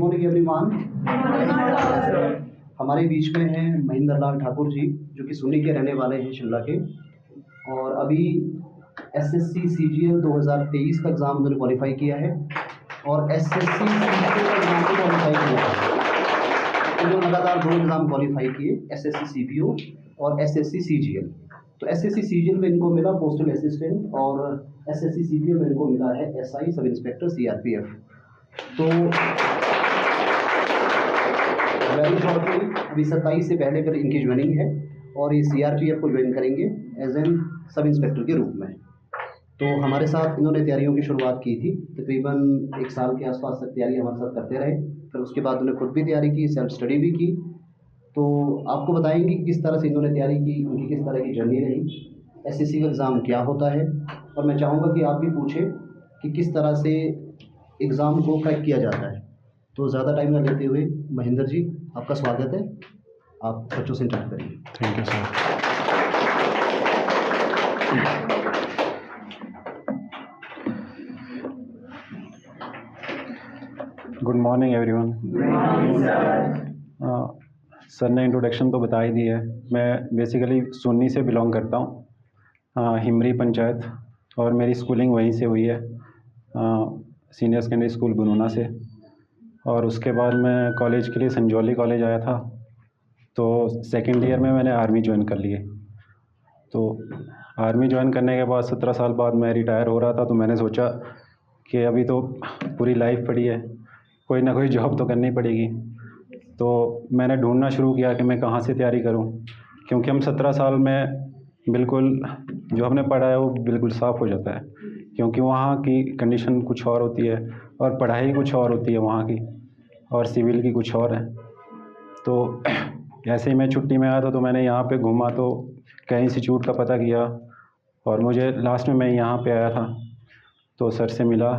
Morning everyone. हमारे बीच में हैं महेंद्र लाल ठाकुर जी, जो कि सुन्नी के रहने वाले हैं, शिमला के, और अभी एसएससी सीजीएल 2023 का एग्ज़ाम उन्होंने क्वालिफाई किया है और एसएससी सीपीओ का एग्ज़ाम को क्वालिफाई किया है। उन्होंने लगातार 2 एग्ज़ाम क्वालिफाई किए, एसएससी सीपीओ और एसएससी सीजीएल। तो एसएससी सीजीएल में इनको मिला पोस्टल असिस्टेंट और एसएससी सीपीओ में इनको मिला है एसआई सब इंस्पेक्टर सीआरपीएफ। तो वेरी शॉर्टली अभी 27 से पहले फिर इनकी ज्वाइनिंग है और ये सीआरपीएफ को ज्वाइन करेंगे एज एन सब इंस्पेक्टर के रूप में। तो हमारे साथ इन्होंने तैयारियों की शुरुआत की थी, तकरीबन 1 साल के आसपास तक तैयारी हमारे साथ करते रहे। फिर उसके बाद उन्होंने खुद भी तैयारी की, सेल्फ स्टडी भी की। तो आपको बताएंगे किस तरह से इन्होंने तैयारी की, उनकी किस तरह की जर्नी रही, एसएससी का एग्ज़ाम क्या होता है, और मैं चाहूँगा कि आप भी पूछें कि किस तरह से एग्ज़ाम को क्रैक किया जाता है। तो ज़्यादा टाइम न लेते हुए महेंद्र जी, आपका स्वागत है। आप बच्चों से इंटरेक्ट करिए। Thank you sir. Good morning everyone. Sir ने इंट्रोडक्शन तो बता ही दी है। मैं बेसिकली सुन्नी से बिलोंग करता हूँ, हिमरी पंचायत, और मेरी स्कूलिंग वहीं से हुई है, सीनियर सेकेंडरी स्कूल बुनूना से। और उसके बाद मैं कॉलेज के लिए संजौली कॉलेज आया था। तो सेकेंड ईयर में मैंने आर्मी ज्वाइन कर लिए। तो आर्मी ज्वाइन करने के बाद 17 साल बाद मैं रिटायर हो रहा था। तो मैंने सोचा कि अभी तो पूरी लाइफ पड़ी है, कोई ना कोई जॉब तो करनी पड़ेगी। तो मैंने ढूंढना शुरू किया कि मैं कहाँ से तैयारी करूँ, क्योंकि हम 17 साल में बिल्कुल जो हमने पढ़ा है वो बिल्कुल साफ़ हो जाता है, क्योंकि वहाँ की कंडीशन कुछ और होती है और पढ़ाई कुछ और होती है वहाँ की, और सिविल की कुछ और है। तो ऐसे ही मैं छुट्टी में आया था, तो मैंने यहाँ पे घूमा, तो कई इंस्टीट्यूट का पता किया और मुझे लास्ट में मैं यहाँ पे आया था। तो सर से मिला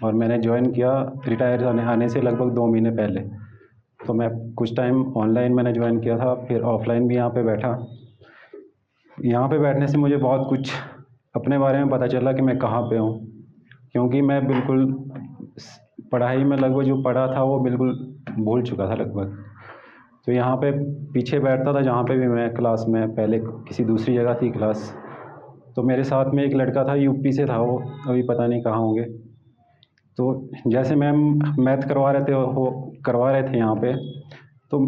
और मैंने ज्वाइन किया रिटायर आने से लगभग 2 महीने पहले। तो मैं कुछ टाइम ऑनलाइन मैंने ज्वाइन किया था, फिर ऑफलाइन भी यहाँ पे बैठा। यहाँ पे बैठने से मुझे बहुत कुछ अपने बारे में पता चला कि मैं कहाँ पे हूँ, क्योंकि मैं बिल्कुल पढ़ाई में लगभग जो पढ़ा था वो बिल्कुल भूल चुका था लगभग। तो यहाँ पे पीछे बैठता था, जहाँ पे भी मैं क्लास में, पहले किसी दूसरी जगह थी क्लास। तो मेरे साथ में एक लड़का था, यूपी से था वो, अभी पता नहीं कहाँ होंगे। तो जैसे मैम मैथ करवा रहे थे यहाँ पे, तो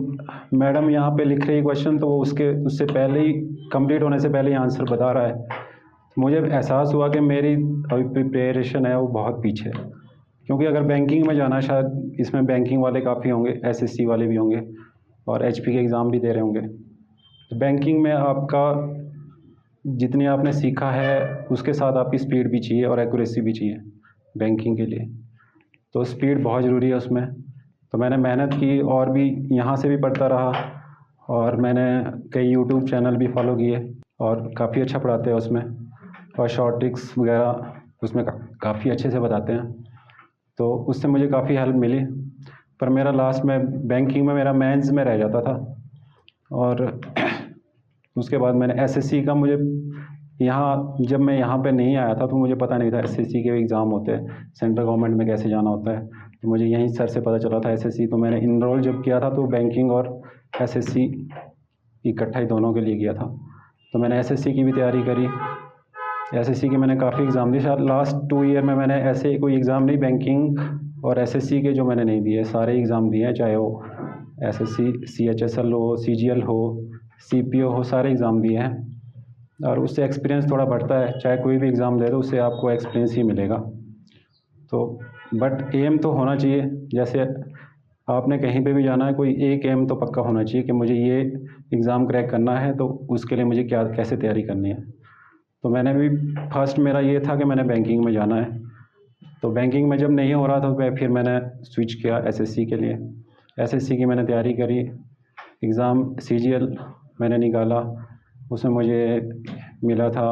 मैडम यहाँ पे लिख रही क्वेश्चन, तो वो उससे पहले ही कंप्लीट होने से पहले ही आंसर बता रहा है। मुझे एहसास हुआ कि मेरी अभी प्रिपरेशन है वो बहुत पीछे है, क्योंकि अगर बैंकिंग में जाना, शायद इसमें बैंकिंग वाले काफ़ी होंगे, एसएससी वाले भी होंगे और एचपी के एग्ज़ाम भी दे रहे होंगे। तो बैंकिंग में आपका जितनी आपने सीखा है उसके साथ आपकी स्पीड भी चाहिए और एक्यूरेसी भी चाहिए बैंकिंग के लिए। तो स्पीड बहुत ज़रूरी है उसमें। तो मैंने मेहनत की और भी यहाँ से भी पढ़ता रहा, और मैंने कई यूट्यूब चैनल भी फॉलो किए और काफ़ी अच्छा पढ़ाते हैं उसमें, और शॉर्ट ट्रिक्स वगैरह उसमें काफ़ी अच्छे से बताते हैं। तो उससे मुझे काफ़ी हेल्प मिली। पर मेरा लास्ट में बैंकिंग में मेरा मेंस में रह जाता था। और उसके बाद मैंने एसएससी का, मुझे यहाँ जब मैं यहाँ पे नहीं आया था तो मुझे पता नहीं था एसएससी के एग्ज़ाम होते हैं, सेंट्रल गवर्नमेंट में कैसे जाना होता है। तो मुझे यहीं सर से पता चला था एसएससी। तो मैंने इनरोल जब किया था तो बैंकिंग और एसएससी इकट्ठा ही दोनों के लिए किया था। तो मैंने एसएससी की भी तैयारी करी। एसएससी के मैंने काफ़ी एग्ज़ाम दिए, शायद लास्ट 2 ईयर में मैंने ऐसे कोई एग्ज़ाम नहीं बैंकिंग और एसएससी के जो मैंने नहीं दिए, सारे एग्ज़ाम दिए हैं, चाहे वो एसएससी सीएचएसएल हो, सीजीएल हो, सीपीओ हो, सारे एग्ज़ाम दिए हैं। और उससे एक्सपीरियंस थोड़ा बढ़ता है, चाहे कोई भी एग्ज़ाम दे दो उससे आपको एक्सपीरियंस ही मिलेगा। तो बट एम तो होना चाहिए, जैसे आपने कहीं पे भी जाना है, कोई एक एम तो पक्का होना चाहिए कि मुझे ये एग्ज़ाम क्रैक करना है, तो उसके लिए मुझे कैसे तैयारी करनी है। तो मैंने भी फर्स्ट मेरा ये था कि मैंने बैंकिंग में जाना है। तो बैंकिंग में जब नहीं हो रहा था तो फिर मैंने स्विच किया एसएससी के लिए। एसएससी की मैंने तैयारी करी, एग्ज़ाम सीजीएल मैंने निकाला, उसमें मुझे मिला था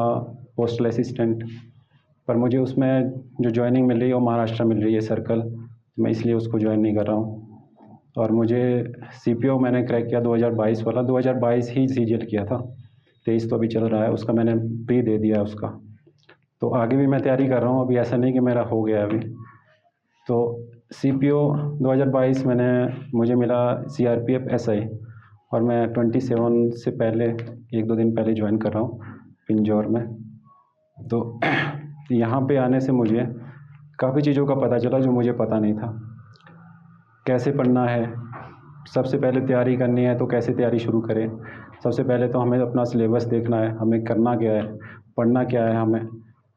पोस्टल असिस्टेंट। पर मुझे उसमें जो जॉइनिंग मिल रही है वो महाराष्ट्र मिल रही है सर्कल, मैं इसलिए उसको ज्वाइन नहीं कर रहा हूँ। और मुझे सीपीओ मैंने क्रैक किया 2022 वाला, 2022 ही सीजीएल किया था, 23 तो अभी चल रहा है, उसका मैंने प्री दे दिया उसका। तो आगे भी मैं तैयारी कर रहा हूँ, अभी ऐसा नहीं कि मेरा हो गया अभी। तो CPO 2022 मुझे मिला CRPF SI, और मैं 27 से पहले 1-2 दिन पहले ज्वाइन कर रहा हूँ पिंजौर में। तो यहाँ पे आने से मुझे काफ़ी चीज़ों का पता चला जो मुझे पता नहीं था। कैसे पढ़ना है, सबसे पहले तैयारी करनी है तो कैसे तैयारी शुरू करें। सबसे पहले तो हमें अपना सिलेबस देखना है, हमें करना क्या है, पढ़ना क्या है। हमें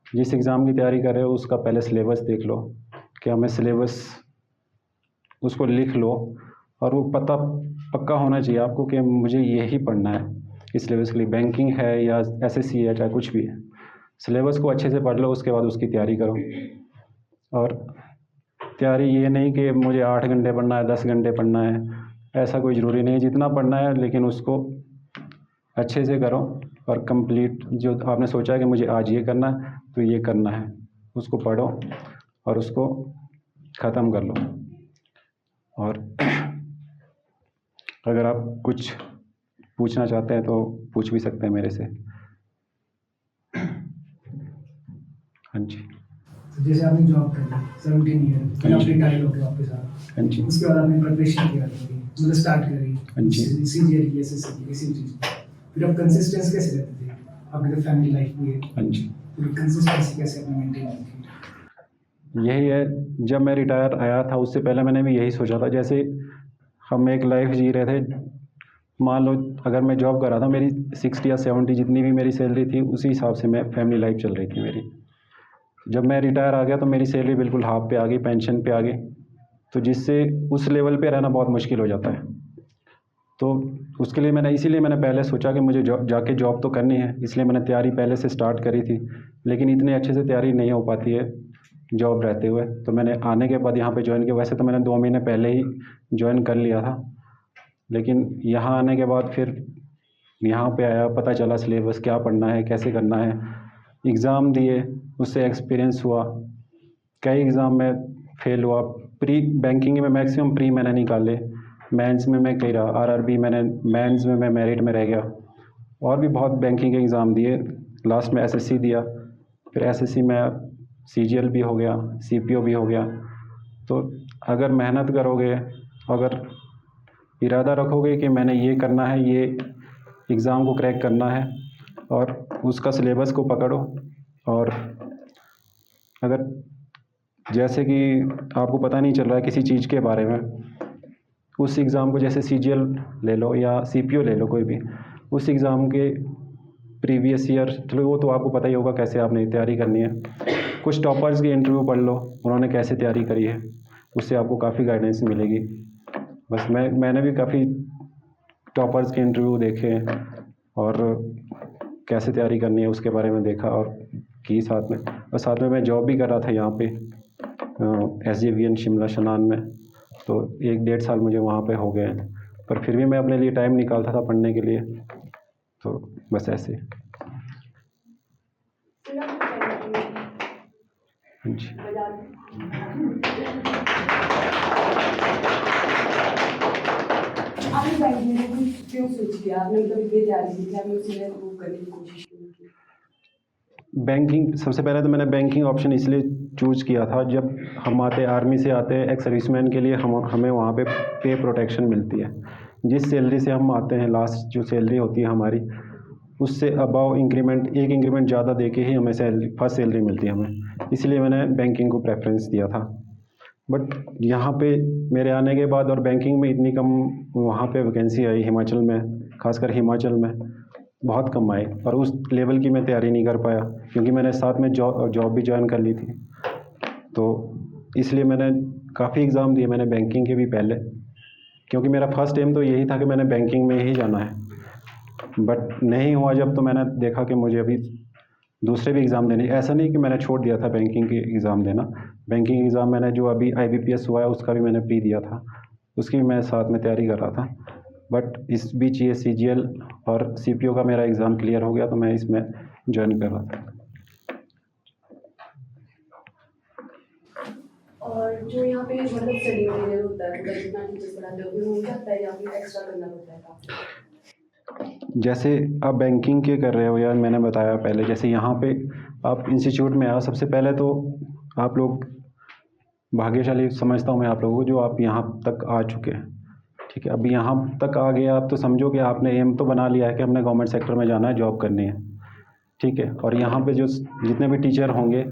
जिस एग्ज़ाम की तैयारी कर रहे हो उसका पहले सिलेबस देख लो कि हमें सिलेबस उसको लिख लो, और वो पक्का होना चाहिए आपको कि मुझे यही पढ़ना है इस सिलेबस के लिए। बैंकिंग है या SSC है, चाहे कुछ भी है, सिलेबस को अच्छे से पढ़ लो, उसके बाद उसकी तैयारी करो। और तैयारी ये नहीं कि मुझे 8 घंटे पढ़ना है, 10 घंटे पढ़ना है, ऐसा कोई ज़रूरी नहीं है। जितना पढ़ना है लेकिन उसको अच्छे से करो, और कंप्लीट जो आपने सोचा है कि मुझे आज ये करना है तो ये करना है, उसको पढ़ो और उसको ख़त्म कर लो। और अगर आप कुछ पूछना चाहते हैं तो पूछ भी सकते हैं मेरे से। हाँ जी। तो जैसे आपने जॉब करी 17 ईयर, फिर आप रिटायर हो गए वापस आ, हाँ जी। उसके बाद आपने प्रिपरेशन किया, मतलब स्टार्ट करी हाँ जी। CGL की, SSC की, किसी भी चीज़ की। फिर आप कंसिस्टेंस कैसे रहते थे? आपकी तो फैमिली लाइफ भी है, हाँ जी। फिर कंसिस्टेंसी कैसे आपने मेंटेन की थी? यही है, जब मैं रिटायर आया था उससे पहले मैंने भी यही सोचा था। जैसे हम एक लाइफ जी रहे थे, मान लो अगर मैं जॉब कर रहा था, मेरी 60 या 70 जितनी भी मेरी सैलरी थी उसी हिसाब से मैं फैमिली लाइफ चल रही थी मेरी। जब मैं रिटायर आ गया तो मेरी सैलरी बिल्कुल हाफ पे आ गई, पेंशन पे आ गई, तो जिससे उस लेवल पे रहना बहुत मुश्किल हो जाता है। तो उसके लिए इसीलिए मैंने पहले सोचा कि मुझे जाके जॉब तो करनी है, इसलिए मैंने तैयारी पहले से स्टार्ट करी थी। लेकिन इतने अच्छे से तैयारी नहीं हो पाती है जॉब रहते हुए, तो मैंने आने के बाद यहाँ पे ज्वाइन किया। वैसे तो मैंने 2 महीने पहले ही ज्वाइन कर लिया था, लेकिन यहाँ आने के बाद फिर यहाँ पे आया, पता चला सिलेबस क्या पढ़ना है, कैसे करना है। एग्ज़ाम दिए, उससे एक्सपीरियंस हुआ। कई एग्ज़ाम में फेल हुआ। प्री बैंकिंग में मैक्सिमम प्री मैंने निकाले, मेंस में मैं कई रहा, RRB मैंने मेंस में मैं मेरिट में रह गया। और भी बहुत बैंकिंग के एग्ज़ाम दिए, लास्ट में SSC दिया, फिर SSC में CGL भी हो गया, CPO भी हो गया। तो अगर मेहनत करोगे, अगर इरादा रखोगे कि मैंने ये करना है, ये एग्ज़ाम को क्रैक करना है, और उसका सिलेबस को पकड़ो। और अगर जैसे कि आपको पता नहीं चल रहा है किसी चीज़ के बारे में, उस एग्ज़ाम को जैसे CGL ले लो या CPO ले लो, कोई भी उस एग्ज़ाम के प्रीवियस ईयर, चलो वो तो आपको पता ही होगा कैसे आपने तैयारी करनी है। कुछ टॉपर्स की इंटरव्यू पढ़ लो, उन्होंने कैसे तैयारी करी है, उससे आपको काफ़ी गाइडेंस मिलेगी। बस मैंने भी काफ़ी टॉपर्स के इंटरव्यू देखे और कैसे तैयारी करनी है उसके बारे में देखा और की साथ में। और साथ में मैं जॉब भी कर रहा था यहाँ पे SJVN शिमला शनान में, तो 1-1.5 साल मुझे वहाँ पे हो गए हैं। पर फिर भी मैं अपने लिए टाइम निकालता था पढ़ने के लिए, तो बस ऐसे। हाँ जी। आपने बैंकिंग को क्यों स्विच किया? आपने मतलब ये तैयारी की थी, आपने उसी में इम्प्रूव करने की कोशिश की? बैंकिंग, सबसे पहले तो मैंने बैंकिंग ऑप्शन इसलिए चूज़ किया था, जब हम आते आर्मी से आते हैं एक्स सर्विसमैन के लिए हमें वहाँ पे प्रोटेक्शन मिलती है। जिस सैलरी से हम आते हैं, लास्ट जो सैलरी होती है हमारी, उससे अबाव इंक्रीमेंट, एक इंक्रीमेंट ज़्यादा देके ही हमें फर्स्ट सैलरी मिलती है हमें। इसलिए मैंने बैंकिंग को प्रेफरेंस दिया था। बट यहाँ पे मेरे आने के बाद और बैंकिंग में इतनी कम वहाँ पे वैकेंसी आई हिमाचल में, खासकर हिमाचल में बहुत कम आई, और उस लेवल की मैं तैयारी नहीं कर पाया क्योंकि मैंने साथ में जॉब भी ज्वाइन कर ली थी। तो इसलिए मैंने काफ़ी एग्ज़ाम दिए मैंने बैंकिंग के भी पहले, क्योंकि मेरा फर्स्ट एम तो यही था कि मैंने बैंकिंग में ही जाना है। बट नहीं हुआ जब, तो मैंने देखा कि मुझे अभी दूसरे भी एग्ज़ाम देने, ऐसा नहीं कि मैंने छोड़ दिया था बैंकिंग के एग्ज़ाम देना। बैंकिंग एग्ज़ाम मैंने जो अभी IBPS हुआ है उसका भी मैंने प्री दिया था, उसकी भी मैं साथ में तैयारी कर रहा था। बट इस बीच ये CGL और CPO का मेरा एग्ज़ाम क्लियर हो गया, तो मैं इसमें ज्वाइन कर रहा था। और जो यहाँ पे मतलब स्टडी मटेरियल होता है, मतलब जितना टीचर्स पढ़ाते हैं वो जाता है या फिर एक्स्ट्रा करना पड़ता है काफ़ी? जैसे आप बैंकिंग के कर रहे हो, या मैंने बताया पहले, जैसे यहाँ पे आप इंस्टीट्यूट में आओ, सबसे पहले तो आप लोग भाग्यशाली समझता हूँ मैं आप लोगों को जो आप यहाँ तक आ चुके हैं। ठीक है, अभी यहाँ तक आ गए आप तो समझो कि आपने एम तो बना लिया है कि हमने गवर्नमेंट सेक्टर में जाना है, जॉब करनी है। ठीक है, और यहाँ पे जो जितने भी टीचर होंगे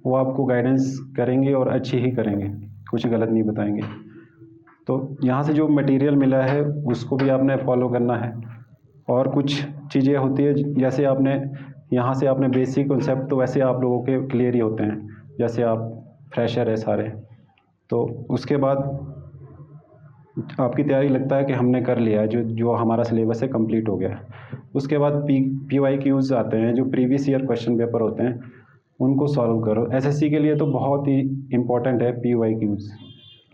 वो आपको गाइडेंस करेंगे और अच्छी ही करेंगे, कुछ गलत नहीं बताएंगे। तो यहाँ से जो मटेरियल मिला है उसको भी आपने फॉलो करना है। और कुछ चीज़ें होती है जैसे आपने यहाँ से आपने बेसिक कॉन्सेप्ट तो वैसे आप लोगों के क्लियर ही होते हैं, जैसे आप फ्रेशर है सारे, तो उसके बाद आपकी तैयारी लगता है कि हमने कर लिया है, जो जो हमारा सिलेबस है कंप्लीट हो गया है। उसके बाद PYQs आते हैं, जो प्रीवियस ईयर क्वेश्चन पेपर होते हैं उनको सॉल्व करो। SSC के लिए तो बहुत ही इम्पोर्टेंट है PYQs,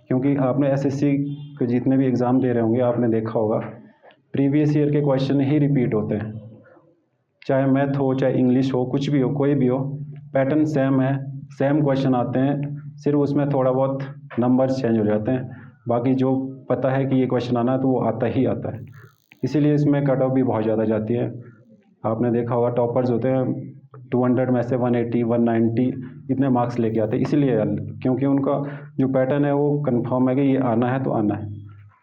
क्योंकि आपने SSC के जितने भी एग्ज़ाम दे रहे होंगे आपने देखा होगा प्रीवियस ईयर के क्वेश्चन ही रिपीट होते हैं, चाहे मैथ हो चाहे इंग्लिश हो, कुछ भी हो, कोई भी हो, पैटर्न सेम है, सेम क्वेश्चन आते हैं, सिर्फ उसमें थोड़ा बहुत नंबर्स चेंज हो जाते हैं। बाकी जो पता है कि ये क्वेश्चन आना है तो वो आता ही आता है, इसीलिए इसमें कट ऑफ भी बहुत ज़्यादा जाती है। आपने देखा होगा टॉपर्स होते हैं 200 में से 180 190 इतने मार्क्स लेके आते हैं, इसीलिए क्योंकि उनका जो पैटर्न है वो कंफर्म है कि ये आना है तो आना है।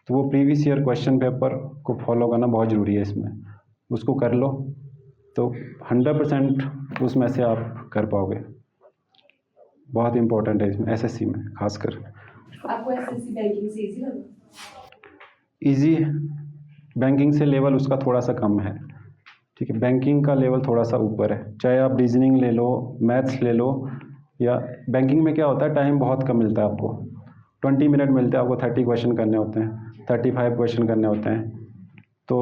तो वो प्रीवियस ईयर क्वेश्चन पेपर को फॉलो करना बहुत ज़रूरी है इसमें, उसको कर लो तो 100% उसमें से आप कर पाओगे। बहुत इम्पोर्टेंट है इसमें SSC में खासकर। आपको SSC बैंकिंग से इजी लगा? इजी, बैंकिंग से लेवल उसका थोड़ा सा कम है। ठीक है, बैंकिंग का लेवल थोड़ा सा ऊपर है, चाहे आप रीजनिंग ले लो, मैथ्स ले लो, या बैंकिंग में क्या होता है टाइम बहुत कम मिलता है आपको, 20 मिनट मिलते हैं आपको, 30 क्वेश्चन करने होते हैं, 35 क्वेश्चन करने होते हैं। तो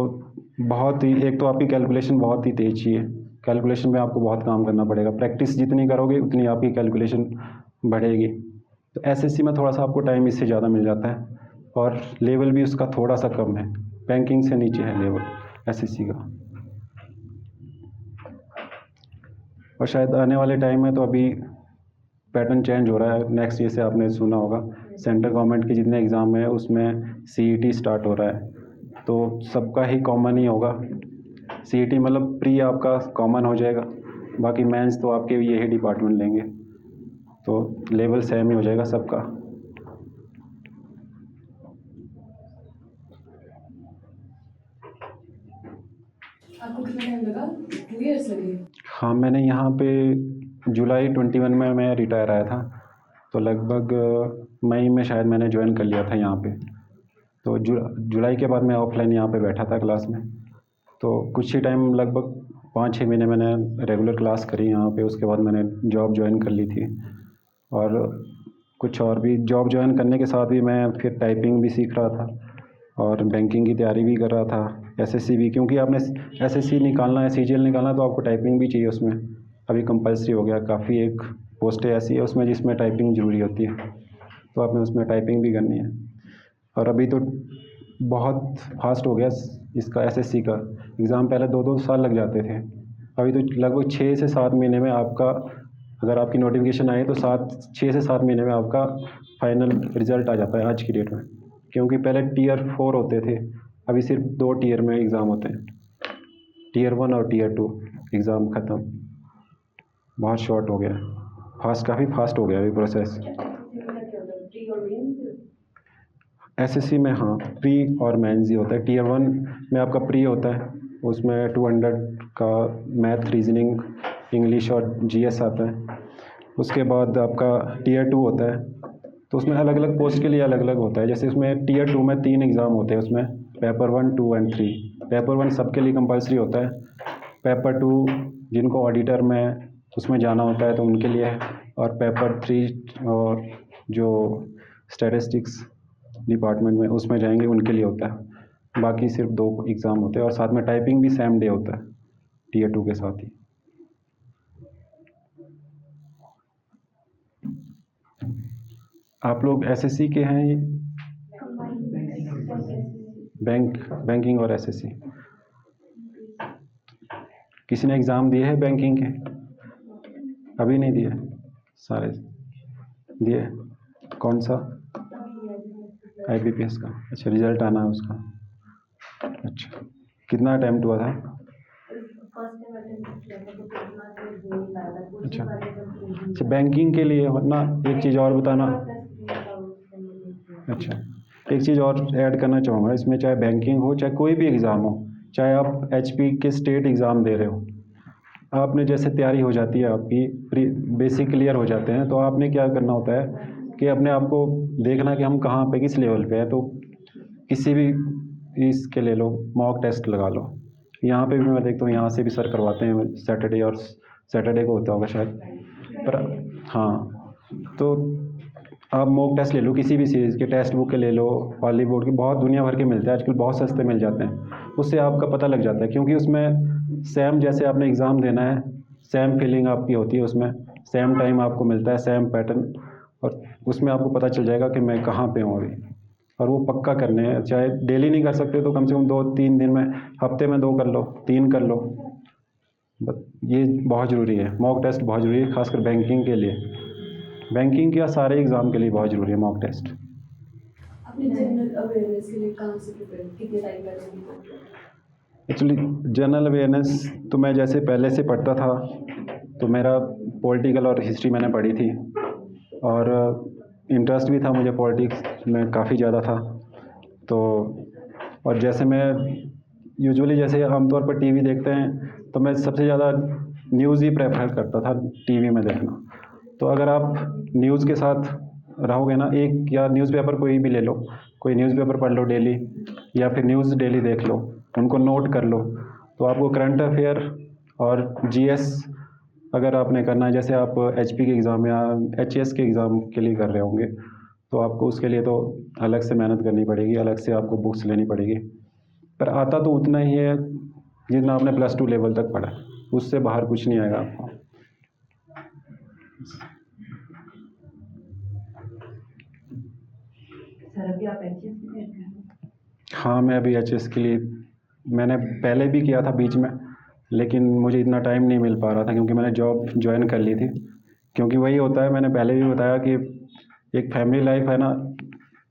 बहुत ही, एक तो आपकी कैलकुलेशन बहुत ही तेज चाहिए, कैलकुलेशन में आपको बहुत काम करना पड़ेगा, प्रैक्टिस जितनी करोगे उतनी आपकी कैलकुलेशन बढ़ेगी। तो SSC में थोड़ा सा आपको टाइम इससे ज़्यादा मिल जाता है और लेवल भी उसका थोड़ा सा कम है, बैंकिंग से नीचे है लेवल SSC का। और शायद आने वाले टाइम में तो अभी पैटर्न चेंज हो रहा है, नेक्स्ट ईयर से आपने सुना होगा सेंट्रल गवर्नमेंट के जितने एग्ज़ाम हैं उसमें CET स्टार्ट हो रहा है, तो सबका ही कॉमन ही होगा। CET मतलब प्री आपका कॉमन हो जाएगा, बाकी मेंस तो आपके यही डिपार्टमेंट लेंगे, तो लेवल सेम ही हो जाएगा सबका। आपको कितना टाइम लगा? 2 years लगे? हाँ, मैंने यहाँ पे जुलाई 21 में मैं रिटायर आया था, तो लगभग मई में शायद मैंने ज्वाइन कर लिया था यहाँ पे। तो जुलाई के बाद मैं ऑफलाइन यहाँ पे बैठा था क्लास में, तो कुछ ही टाइम लगभग 5-6 महीने मैंने रेगुलर क्लास करी यहाँ पे, उसके बाद मैंने जॉब ज्वाइन कर ली थी। और कुछ और भी जॉब ज्वाइन करने के साथ भी मैं फिर टाइपिंग भी सीख रहा था और बैंकिंग की तैयारी भी कर रहा था, SSC भी, क्योंकि आपने SSC निकालना है, CGL निकालना है तो आपको टाइपिंग भी चाहिए उसमें, अभी कंपलसरी हो गया। काफ़ी एक पोस्टें ऐसी है उसमें जिसमें टाइपिंग ज़रूरी होती है, तो आपने उसमें टाइपिंग भी करनी है। और अभी तो बहुत फास्ट हो गया इसका SSC का एग्ज़ाम, पहले 2-2 साल लग जाते थे, अभी तो लगभग 6 से 7 महीने में आपका, अगर आपकी नोटिफिकेशन आए तो 6 से 7 महीने में आपका फाइनल रिज़ल्ट आ जाता है आज की डेट में। क्योंकि पहले Tier 4 होते थे, अभी सिर्फ 2 टीयर में एग्ज़ाम होते हैं, Tier 1 और Tier 2 एग्ज़ाम ख़त्म, बहुत शॉर्ट हो गया, काफ़ी फास्ट हो गया अभी प्रोसेस। प्री और मेंस? SSC में हाँ प्री और मेंस ही होता है। Tier 1 में आपका प्री होता है, उसमें 200 का मैथ, रीजनिंग, इंग्लिश और GS आता है। उसके बाद आपका Tier 2 होता है, तो उसमें अलग अलग पोस्ट के लिए अलग अलग होता है। जैसे उसमें Tier 2 में 3 एग्ज़ाम होते हैं, उसमें पेपर 1, 2 और 3। पेपर 1 सबके लिए कंपलसरी होता है, पेपर 2 जिनको ऑडिटर में उसमें जाना होता है तो उनके लिए है, और पेपर 3 और जो स्टैटिस्टिक्स डिपार्टमेंट में उसमें जाएंगे उनके लिए होता है। बाकी सिर्फ 2 एग्ज़ाम होते हैं और साथ में टाइपिंग भी सेम डे होता है Tier 2 के साथ ही। आप लोग SSC के हैं? बैंकिंग और SSC किसी ने एग्ज़ाम दिए हैं बैंकिंग के? अभी नहीं दिए? सारे दिए? कौन सा? IBPS का? अच्छा, रिज़ल्ट आना है उसका। अच्छा, कितना अटैम्प्ट हुआ था? अच्छा, बैंकिंग के लिए ना एक चीज़ और बताना, अच्छा, एक चीज़ और ऐड करना चाहूँगा इसमें, चाहे बैंकिंग हो चाहे कोई भी एग्ज़ाम हो, चाहे आप एचपी के स्टेट एग्ज़ाम दे रहे हो, आपने जैसे तैयारी हो जाती है आपकी प्री बेसिक क्लियर हो जाते हैं, तो आपने क्या करना होता है कि अपने आप को देखना कि हम कहाँ पे किस लेवल पे हैं। तो किसी भी इसके ले लो, मॉक टेस्ट लगा लो। यहाँ पे भी मैं देखता हूँ यहाँ से भी सर करवाते हैं, सैटरडे और सैटरडे को होता होगा शायद, पर हाँ, तो आप मॉक टेस्ट ले लो किसी भी सीरीज़ के, टेक्स्ट बुक के ले लो, हॉलीवुड के, बहुत दुनिया भर के मिलते हैं आजकल, बहुत सस्ते मिल जाते हैं। उससे आपका पता लग जाता है, क्योंकि उसमें सेम जैसे आपने एग्ज़ाम देना है, सेम फीलिंग आपकी होती है उसमें, सेम टाइम आपको मिलता है, सेम पैटर्न, और उसमें आपको पता चल जाएगा कि मैं कहाँ पे हूँ अभी। और वो पक्का करने हैं, चाहे डेली नहीं कर सकते तो कम से कम 2-3 दिन में, हफ्ते में 2 कर लो, 3 कर लो। बस ये बहुत ज़रूरी है, मॉक टेस्ट बहुत ज़रूरी है, खासकर बैंकिंग के लिए, बैंकिंग या सारे एग्ज़ाम के लिए बहुत ज़रूरी है मॉक टेस्ट। अपनी जनरल अवेयरनेस के लिए कहाँ से प्रिपेयर, कितने टाइम पहले? एक्चुअली जनरल अवेयरनेस तो मैं जैसे पहले से पढ़ता था, तो मेरा पॉलिटिकल और हिस्ट्री मैंने पढ़ी थी, और इंटरेस्ट भी था मुझे पॉलिटिक्स में काफ़ी ज़्यादा था। तो और जैसे मैं यूजुअली जैसे आमतौर पर टीवी देखते हैं, तो मैं सबसे ज़्यादा न्यूज़ ही प्रेफर करता था टीवी में देखना। तो अगर आप न्यूज़ के साथ रहोगे ना, एक या न्यूज़पेपर कोई भी ले लो, कोई न्यूज़पेपर पढ़ लो डेली, या फिर न्यूज़ डेली देख लो, उनको नोट कर लो, तो आपको करंट अफेयर और जीएस अगर आपने करना है, जैसे आप एचपी के एग्ज़ाम या एचएस के एग्ज़ाम के लिए कर रहे होंगे, तो आपको उसके लिए तो अलग से मेहनत करनी पड़ेगी, अलग से आपको बुक्स लेनी पड़ेगी। पर आता तो उतना ही है जितना आपने +2 लेवल तक पढ़ा, उससे बाहर कुछ नहीं आएगा आपको। सर अभी आप एचएस की तैयारी कर रहे हैं? हाँ, मैं अभी एचएस के लिए मैंने पहले भी किया था बीच में, लेकिन मुझे इतना टाइम नहीं मिल पा रहा था क्योंकि मैंने जॉब ज्वाइन कर ली थी। क्योंकि वही होता है, मैंने पहले भी बताया कि एक फैमिली लाइफ है ना,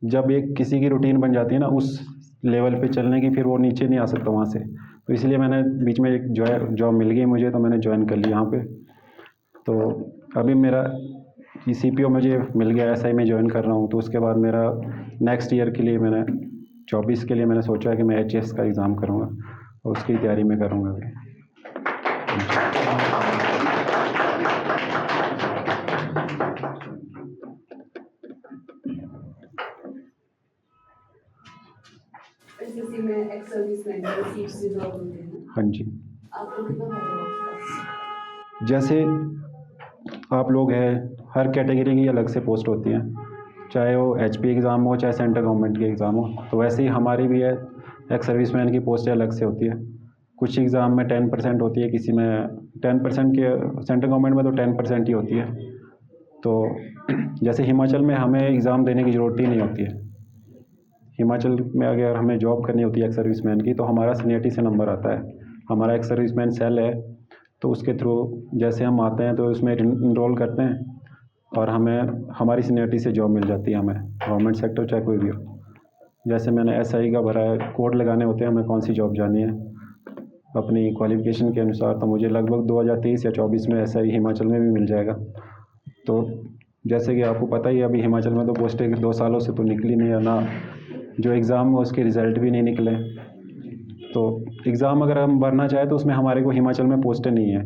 जब एक किसी की रूटीन बन जाती है ना उस लेवल पे चलने की, फिर वो नीचे नहीं आ सकता वहाँ से। तो इसलिए मैंने बीच में एक जॉब मिल गई मुझे, तो मैंने ज्वाइन कर ली यहाँ पे। तो अभी मेरा सीपीओ मुझे मिल गया, एसआई में ज्वाइन कर रहा हूँ। तो उसके बाद मेरा नेक्स्ट ईयर के लिए मैंने 24 के लिए मैंने सोचा है कि मैं एचएस का एग्ज़ाम करूँगा, और उसकी तैयारी मैं करूँगा अभी। एसएससी में एक्स सर्विसमैन की सीट्स रिजर्व होते हैं ना, हाँ जी, आपको कितना फायदा हुआ उसका? जैसे आप लोग हैं, हर कैटेगरी की अलग से पोस्ट होती हैं, चाहे वो एचपी एग्ज़ाम हो चाहे सेंट्रल गवर्नमेंट के एग्ज़ाम हो। तो वैसे ही हमारी भी है, एक्स सर्विसमैन की पोस्टें अलग से होती है। कुछ एग्ज़ाम में 10% होती है, किसी में 10% के, सेंट्रल गवर्नमेंट में तो 10% ही होती है। तो जैसे हिमाचल में हमें एग्ज़ाम देने की ज़रूरत ही नहीं होती है। हिमाचल में अगर हमें जॉब करनी होती है एक्स सर्विसमैन की, तो हमारा सीनियरिटी से नंबर आता है, हमारा एक्स सर्विसमैन सेल है, तो उसके थ्रू जैसे हम आते हैं तो उसमें इनरोल करते हैं, और हमें हमारी सीनियरिटी से जॉब मिल जाती है, हमें गवर्नमेंट सेक्टर चाहे कोई भी हो। जैसे मैंने एसआई का भरा है, कोड लगाने होते हैं, हमें कौन सी जॉब जानी है अपनी क्वालिफ़िकेशन के अनुसार, तो मुझे लगभग 2023 या 24 में एसआई हिमाचल में भी मिल जाएगा। तो जैसे कि आपको पता ही है, अभी हिमाचल में तो पोस्टें 2 सालों से तो निकली नहीं है ना, जो एग्ज़ाम है उसके रिज़ल्ट भी नहीं निकले। तो एग्ज़ाम अगर हम भरना चाहें तो उसमें हमारे को हिमाचल में पोस्टें नहीं है,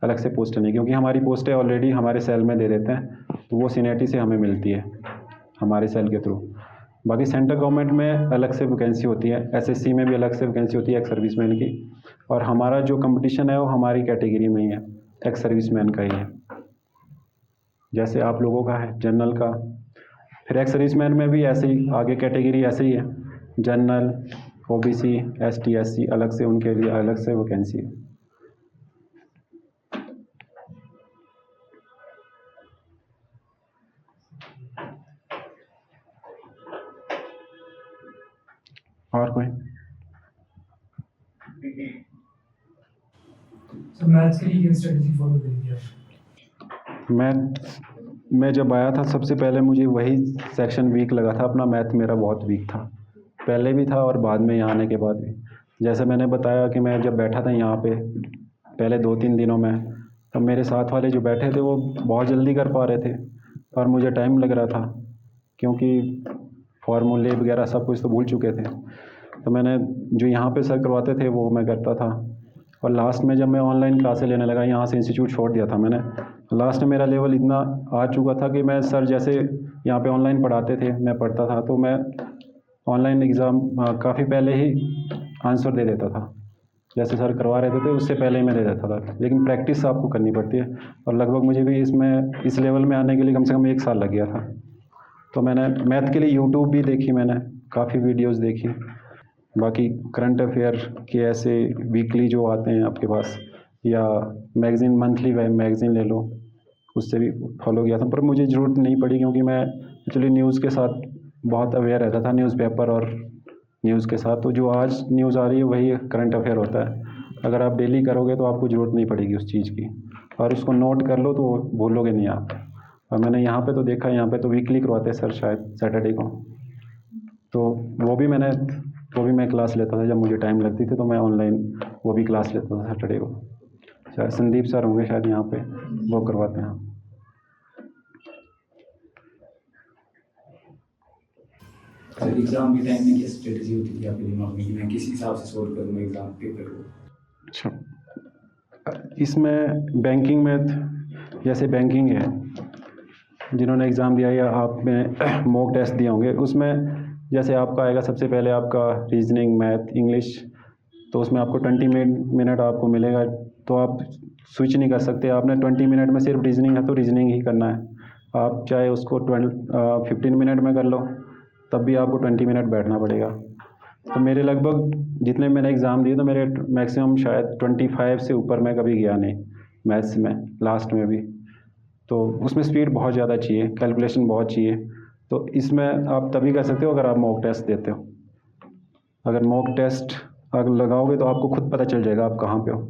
अलग से पोस्टें नहीं, क्योंकि हमारी पोस्टें ऑलरेडी हमारे सेल में दे देते हैं, तो वो सीनियरिटी से हमें मिलती है हमारे सेल के थ्रू। बाकी सेंट्रल गवर्नमेंट में अलग से वैकेंसी होती है, एसएससी में भी अलग से वैकेंसी होती है एक्स सर्विसमैन की, और हमारा जो कंपटीशन है वो हमारी कैटेगरी में ही है, एक्स सर्विसमैन का ही है, जैसे आप लोगों का है जनरल का। फिर एक्स सर्विसमैन में भी ऐसे ही आगे कैटेगरी ऐसे ही है, जनरल, ओबीसी, एसटी, एससी, अलग से उनके लिए अलग से वैकेंसी है। और कोई? सर मैथ्स के लिए क्या स्ट्रेटजी फॉलो करेंगे आप? मैं जब आया था सबसे पहले मुझे वही सेक्शन वीक लगा था अपना, मैथ मेरा बहुत वीक था, पहले भी था और बाद में यहाँ आने के बाद भी। जैसे मैंने बताया कि मैं जब बैठा था यहाँ पे पहले 2-3 दिनों में, तब मेरे साथ वाले जो बैठे थे वो बहुत जल्दी कर पा रहे थे, और मुझे टाइम लग रहा था, क्योंकि फार्मूले वगैरह सब कुछ तो भूल चुके थे। तो मैंने जो यहाँ पे सर करवाते थे वो मैं करता था, और लास्ट में जब मैं ऑनलाइन क्लासें लेने लगा, यहाँ से इंस्टीट्यूट छोड़ दिया था मैंने। लास्ट में मेरा लेवल इतना आ चुका था कि मैं सर जैसे यहाँ पे ऑनलाइन पढ़ाते थे मैं पढ़ता था, तो मैं ऑनलाइन एग्ज़ाम काफ़ी पहले ही आंसर दे देता था। जैसे सर करवा रहे थे उससे पहले ही मैं दे देता था, लेकिन प्रैक्टिस आपको करनी पड़ती है, और लगभग मुझे भी इसमें इस लेवल में आने के लिए कम से कम 1 साल लग गया था। तो मैंने मैथ के लिए यूट्यूब भी देखी, मैंने काफ़ी वीडियोस देखी, बाकी करंट अफेयर के ऐसे वीकली जो आते हैं आपके पास, या मैगज़ीन मंथली मैगज़ीन ले लो, उससे भी फॉलो किया था। पर मुझे ज़रूरत नहीं पड़ी, क्योंकि मैं एक्चुअली न्यूज़ के साथ बहुत अवेयर रहता था, न्यूज़पेपर और न्यूज़ के साथ। तो जो आज न्यूज़ आ रही है वही करंट अफेयर होता है। अगर आप डेली करोगे तो आपको ज़रूरत नहीं पड़ेगी उस चीज़ की, और उसको नोट कर लो तो भूलोगे नहीं आप। और मैंने यहाँ पे तो देखा, यहाँ पे तो वीकली करवाते हैं सर, शायद सैटरडे को। तो वो भी मैं क्लास लेता था जब मुझे टाइम लगती थी, तो मैं ऑनलाइन वो भी क्लास लेता था सैटरडे को। शायद संदीप सर होंगे शायद यहाँ पे, वो करवाते हैं। सर एग्ज़ाम के टाइम में क्या स्ट्रेटजी होती थी आपके दिमाग में कि मैं किस हिसाब से सोल्व करूँगा एग्ज़ाम पेपर को? अच्छा, इसमें बैंकिंग में, जैसे बैंकिंग है, जिन्होंने एग्ज़ाम दिया या आपने मॉक टेस्ट दिए होंगे, उसमें जैसे आपका आएगा सबसे पहले आपका रीजनिंग, मैथ, इंग्लिश, तो उसमें आपको 20 मिनट आपको मिलेगा। तो आप स्विच नहीं कर सकते, आपने 20 मिनट में सिर्फ रीजनिंग है तो रीजनिंग ही करना है। आप चाहे उसको 15 मिनट में कर लो, तब भी आपको 20 मिनट बैठना पड़ेगा। तो मेरे लगभग जितने मैंने एग्ज़ाम दिए, तो मेरे मैक्सिमम शायद 25 से ऊपर मैं कभी गया नहीं मैथ्स में, लास्ट में भी। तो उसमें स्पीड बहुत ज़्यादा चाहिए, कैलकुलेशन बहुत चाहिए। तो इसमें आप तभी कर सकते हो अगर आप मॉक टेस्ट देते हो। अगर मॉक टेस्ट अगर लगाओगे तो आपको खुद पता चल जाएगा आप कहाँ पे हो।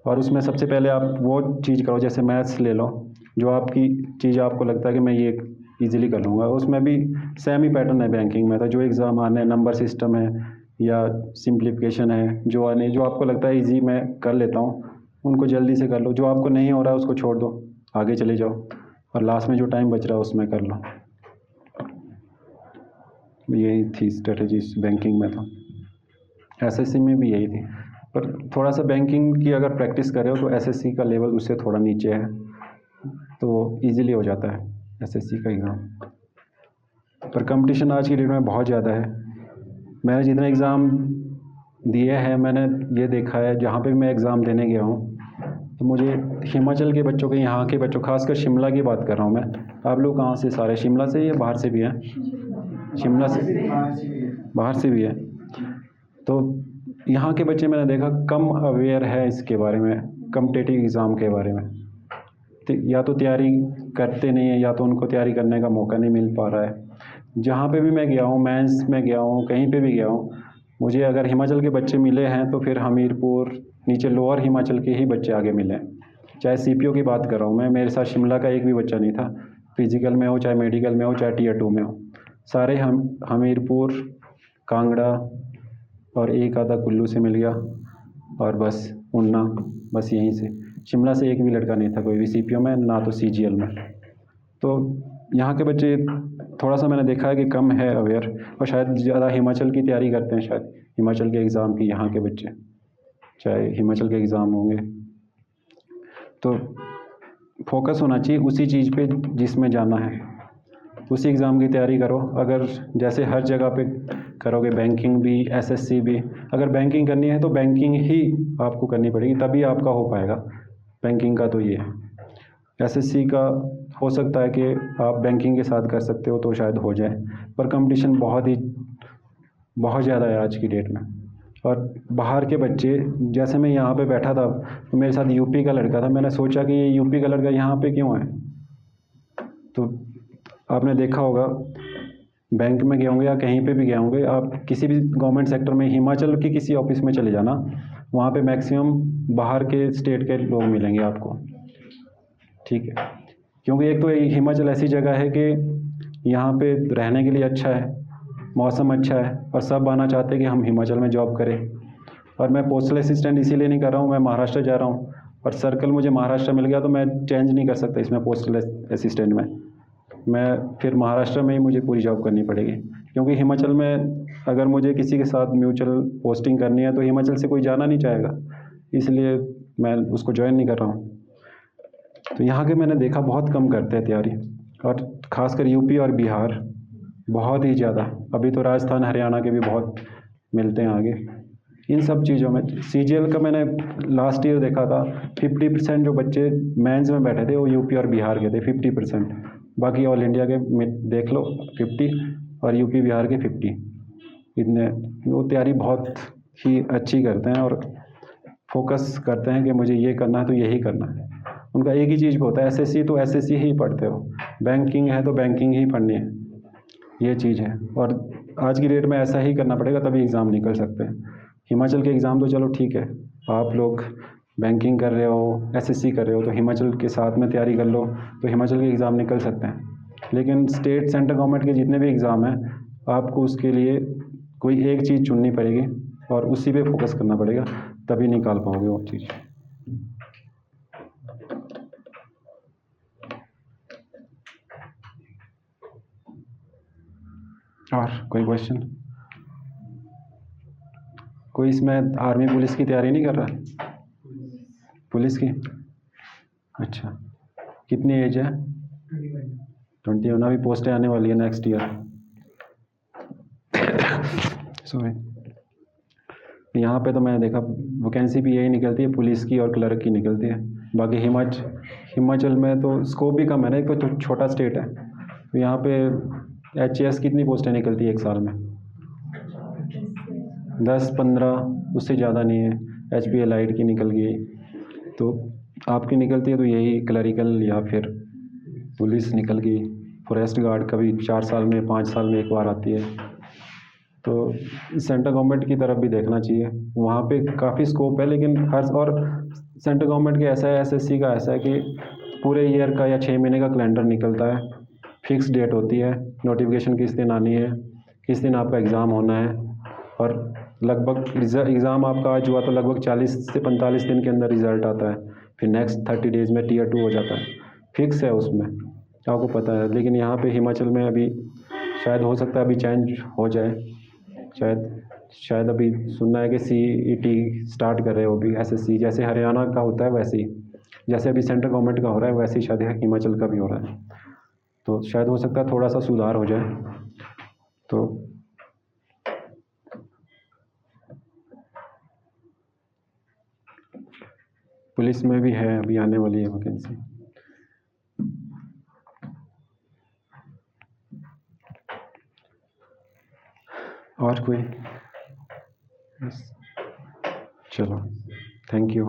और उसमें सबसे पहले आप वो चीज़ करो, जैसे मैथ्स ले लो, जो आपकी चीज़ आपको लगता है कि मैं ये इजीली कर लूँगा। उसमें भी सेम ही पैटर्न है बैंकिंग में, तो जो एग्ज़ाम आने, नंबर सिस्टम है या सिंप्लीफिकेशन है, जो आने, जो आपको लगता है ईजी मैं कर लेता हूँ, उनको जल्दी से कर लो। जो आपको नहीं हो रहा है उसको छोड़ दो, आगे चले जाओ, और लास्ट में जो टाइम बच रहा है उसमें कर लो। यही थी स्ट्रेटजी बैंकिंग में। तो एसएससी में भी यही थी, पर थोड़ा सा बैंकिंग की अगर प्रैक्टिस करे हो तो एसएससी का लेवल उससे थोड़ा नीचे है, तो इजीली हो जाता है एसएससी का एग्ज़ाम। पर कंपटीशन आज की डेट में बहुत ज़्यादा है। मैंने जितने एग्ज़ाम दिए हैं, मैंने ये देखा है, जहाँ पे भी मैं एग्ज़ाम देने गया हूँ, तो मुझे हिमाचल के बच्चों के, यहाँ के बच्चों, खासकर शिमला की बात कर रहा हूँ मैं। आप लोग कहाँ से? सारे शिमला से या बाहर से भी हैं? शिमला से, बाहर से भी है। तो यहाँ के बच्चे मैंने देखा कम अवेयर है इसके बारे में, कॉम्पिटिटिव एग्ज़ाम के बारे में। तो या तो तैयारी करते नहीं है, या तो उनको तैयारी करने का मौका नहीं मिल पा रहा है। जहाँ पे भी मैं गया हूँ, मेंस में गया हूँ, कहीं पे भी गया हूँ, मुझे अगर हिमाचल के बच्चे मिले हैं तो फिर हमीरपुर, नीचे लोअर हिमाचल के ही बच्चे आगे मिले हैं। चाहे सीपीओ की बात कर रहा हूँ मैं, मेरे साथ शिमला का एक भी बच्चा नहीं था, फिजिकल में हो, चाहे मेडिकल में हो, चाहे टीयर 2 में हो। सारे हमीरपुर, कांगड़ा, और एक आधा कुल्लू से मिल गया, और बस ऊना, बस यहीं से। शिमला से एक भी लड़का नहीं था कोई भी सीपीओ में, ना तो सीजीएल में। तो यहाँ के बच्चे थोड़ा सा मैंने देखा है कि कम है अवेयर, और शायद ज़्यादा हिमाचल की तैयारी करते हैं, शायद हिमाचल के एग्ज़ाम की यहाँ के बच्चे, चाहे हिमाचल के एग्ज़ाम होंगे। तो फोकस होना चाहिए उसी चीज़ पे जिसमें जाना है, उसी एग्ज़ाम की तैयारी करो। अगर जैसे हर जगह पे करोगे, बैंकिंग भी, एसएससी भी, अगर बैंकिंग करनी है तो बैंकिंग ही आपको करनी पड़ेगी, तभी आपका हो पाएगा बैंकिंग का। तो ये है, एसएससी का हो सकता है कि आप बैंकिंग के साथ कर सकते हो तो शायद हो जाए, पर कंपटीशन बहुत ज़्यादा है आज की डेट में। और बाहर के बच्चे, जैसे मैं यहाँ पे बैठा था तो मेरे साथ यूपी का लड़का था, मैंने सोचा कि ये यूपी का लड़का यहाँ पे क्यों है। तो आपने देखा होगा, बैंक में गए होंगे या कहीं पे भी गए होंगे, आप किसी भी गवर्नमेंट सेक्टर में, हिमाचल की किसी ऑफिस में चले जाना, वहाँ पे मैक्सिमम बाहर के स्टेट के लोग मिलेंगे आपको, ठीक है। क्योंकि एक तो हिमाचल ऐसी जगह है कि यहाँ पे रहने के लिए अच्छा है, मौसम अच्छा है, और सब आना चाहते हैं कि हम हिमाचल में जॉब करें। और मैं पोस्टल असिस्टेंट इसीलिए नहीं कर रहा हूँ, मैं महाराष्ट्र जा रहा हूँ, और सर्कल मुझे महाराष्ट्र मिल गया तो मैं चेंज नहीं कर सकता इसमें पोस्टल असिस्टेंट में, मैं फिर महाराष्ट्र में ही मुझे पूरी जॉब करनी पड़ेगी। क्योंकि हिमाचल में अगर मुझे किसी के साथ म्यूचुअल पोस्टिंग करनी है तो हिमाचल से कोई जाना नहीं चाहेगा, इसलिए मैं उसको ज्वाइन नहीं कर रहा हूँ। तो यहाँ के मैंने देखा बहुत कम करते हैं तैयारी, और ख़ासकर यूपी और बिहार बहुत ही ज़्यादा। अभी तो राजस्थान हरियाणा के भी बहुत मिलते हैं आगे इन सब चीज़ों में। CGL का मैंने लास्ट ईयर देखा था 50% जो बच्चे मेंस में बैठे थे वो यूपी और बिहार के थे, 50%। बाकी ऑल इंडिया के देख लो 50 और यूपी बिहार के 50। इतने वो तैयारी बहुत ही अच्छी करते हैं और फोकस करते हैं कि मुझे ये करना है तो यही करना है। उनका एक ही चीज़ पे होता है, SSC तो SSC ही पढ़ते हो, बैंकिंग है तो बैंकिंग ही पढ़नी है, ये चीज़ है। और आज की डेट में ऐसा ही करना पड़ेगा तभी एग्ज़ाम निकल सकते हैं। हिमाचल के एग्ज़ाम तो चलो ठीक है, आप लोग बैंकिंग कर रहे हो, SSC कर रहे हो तो हिमाचल के साथ में तैयारी कर लो तो हिमाचल के एग्ज़ाम निकल सकते हैं। लेकिन स्टेट सेंट्रल गवर्नमेंट के जितने भी एग्ज़ाम हैं आपको उसके लिए कोई एक चीज़ चुननी पड़ेगी और उसी पे फोकस करना पड़ेगा, तभी निकाल पाओगे वो चीज़। और कोई क्वेश्चन? कोई इसमें आर्मी पुलिस की तैयारी नहीं कर रहा? पुलिस की? अच्छा, कितनी एज है? 21। अभी पोस्टें आने वाली है नेक्स्ट ईयर। सॉरी। यहाँ पे तो मैंने देखा वैकेंसी भी यही निकलती है, पुलिस की और क्लर्क की निकलती है। बाकी हिमाचल में तो स्कोप भी कम है ना, एक तो छोटा स्टेट है, तो यहाँ पे HAS कितनी पोस्टें निकलती है एक साल में? 10-15, उससे ज़्यादा नहीं है। HPA लाइट की निकल गई, तो आपकी निकलती है तो यही क्लरिकल या फिर पुलिस निकल गई। फॉरेस्ट गार्ड कभी 4 साल में 5 साल में एक बार आती है। तो सेंट्रल गवर्नमेंट की तरफ भी देखना चाहिए, वहाँ पे काफ़ी स्कोप है। लेकिन और सेंट्रल गवर्नमेंट के ऐसा है, SSC का ऐसा है कि पूरे ईयर का या 6 महीने का कैलेंडर निकलता है, फिक्स डेट होती है, नोटिफिकेशन किस दिन आनी है, किस दिन आपका एग्ज़ाम होना है, और लगभग एग्ज़ाम आपका आज हुआ तो लगभग 40 से 45 दिन के अंदर रिज़ल्ट आता है। फिर नेक्स्ट 30 डेज़ में Tier 2 हो जाता है, फिक्स है उसमें, आपको पता है। लेकिन यहाँ पे हिमाचल में अभी शायद हो सकता है अभी चेंज हो जाए, शायद अभी सुनना है कि CET स्टार्ट कर रहे हो अभी SSC, जैसे हरियाणा का होता है वैसे ही, जैसे अभी सेंट्रल गवर्नमेंट का हो रहा है वैसे ही शायद हिमाचल का भी हो रहा है। तो शायद हो सकता है थोड़ा सा सुधार हो जाए। तो पुलिस में भी है, अभी आने वाली है वैकेंसी। और कोई? चलो, थैंक यू।